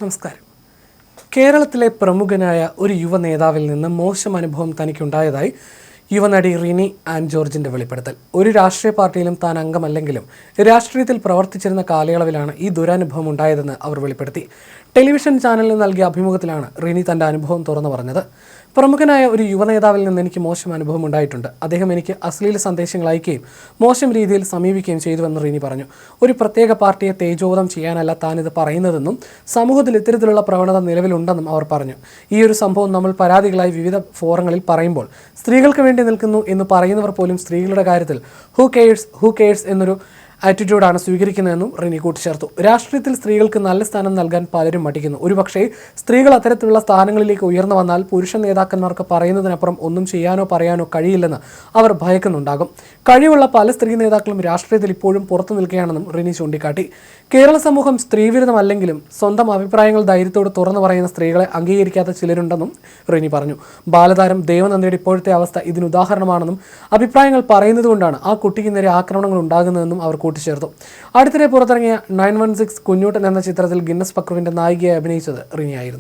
നമസ്കാരം. കേരളത്തിലെ പ്രമുഖനായ ഒരു യുവ നേതാവിൽ നിന്ന് മോശം അനുഭവം തനിക്കുണ്ടായതായി യുവനടി റിനി ആൻ ജോർജിന്റെ വെളിപ്പെടുത്തൽ. ഒരു രാഷ്ട്രീയ പാർട്ടിയിലും താൻ അംഗമല്ലെങ്കിലും രാഷ്ട്രീയത്തിൽ പ്രവർത്തിച്ചിരുന്ന കാലയളവിലാണ് ഈ ദുരനുഭവം ഉണ്ടായതെന്ന് അവർ വെളിപ്പെടുത്തി. ടെലിവിഷൻ ചാനലിന് നൽകിയ അഭിമുഖത്തിലാണ് റിനി തന്റെ അനുഭവം തുറന്നു പറഞ്ഞത്. പ്രമുഖനായ ഒരു യുവനേതാവിൽ നിന്ന് എനിക്ക് മോശം അനുഭവം ഉണ്ടായിട്ടുണ്ട്. അദ്ദേഹം എനിക്ക് അശ്ലീല സന്ദേശങ്ങൾ അയക്കുകയും മോശം രീതിയിൽ സമീപിക്കുകയും ചെയ്തുവെന്ന് റിനി പറഞ്ഞു. ഒരു പ്രത്യേക പാർട്ടിയെ തേജോവധം ചെയ്യാനല്ല താനിത് പറയുന്നതെന്നും സമൂഹത്തിൽ ഇത്തരത്തിലുള്ള പ്രവണത നിലവിലുണ്ടെന്നും അവർ പറഞ്ഞു. ഈ ഒരു സംഭവം നമ്മൾ പരാതികളായി വിവിധ ഫോറങ്ങളിൽ പറയുമ്പോൾ സ്ത്രീകൾക്ക് വേണ്ടി നിൽക്കുന്നു എന്ന് പറയുന്നവർ പോലും സ്ത്രീകളുടെ കാര്യത്തിൽ ഹൂ കെയേഴ്സ് എന്നൊരു ആറ്റിറ്റ്യൂഡാണ് സ്വീകരിക്കുന്നതെന്നും റിനി കൂട്ടിച്ചേർത്തു. രാഷ്ട്രീയത്തിൽ സ്ത്രീകൾക്ക് നല്ല സ്ഥാനം നൽകാൻ പലരും മടിക്കുന്നു. ഒരുപക്ഷേ സ്ത്രീകൾ അത്തരത്തിലുള്ള സ്ഥാനങ്ങളിലേക്ക് ഉയർന്നു വന്നാൽ പുരുഷ നേതാക്കന്മാർക്ക് പറയുന്നതിനപ്പുറം ഒന്നും ചെയ്യാനോ പറയാനോ കഴിയില്ലെന്ന് അവർ ഭയക്കുന്നുണ്ടാകും. കഴിവുള്ള പല സ്ത്രീ നേതാക്കളും രാഷ്ട്രീയത്തിൽ ഇപ്പോഴും പുറത്തു നിൽക്കുകയാണെന്നും റിനി ചൂണ്ടിക്കാട്ടി. കേരള സമൂഹം സ്ത്രീവിരുദ്ധമല്ലെങ്കിലും സ്വന്തം അഭിപ്രായങ്ങൾ ധൈര്യത്തോട് തുറന്നു പറയുന്ന സ്ത്രീകളെ അംഗീകരിക്കാത്ത ചിലരുണ്ടെന്നും റിനി പറഞ്ഞു. ബാലതാരം ദേവനന്ദയുടെ ഇപ്പോഴത്തെ അവസ്ഥ ഇതിനുദാഹരണമാണെന്നും അഭിപ്രായങ്ങൾ പറയുന്നതുകൊണ്ടാണ് ആ കുട്ടിക്ക് നേരെ ആക്രമണങ്ങൾ ഉണ്ടാകുന്നതെന്നും അവർ കൂട്ടിച്ചേർത്തു. അടുത്തിടെ പുറത്തിറങ്ങിയ 916 കുഞ്ഞൂട്ടൻ എന്ന ചിത്രത്തിൽ ഗിന്നസ് പക്രുവിന്റെ നായികയായി അഭിനയിച്ചത് റിനിയായിരുന്നു.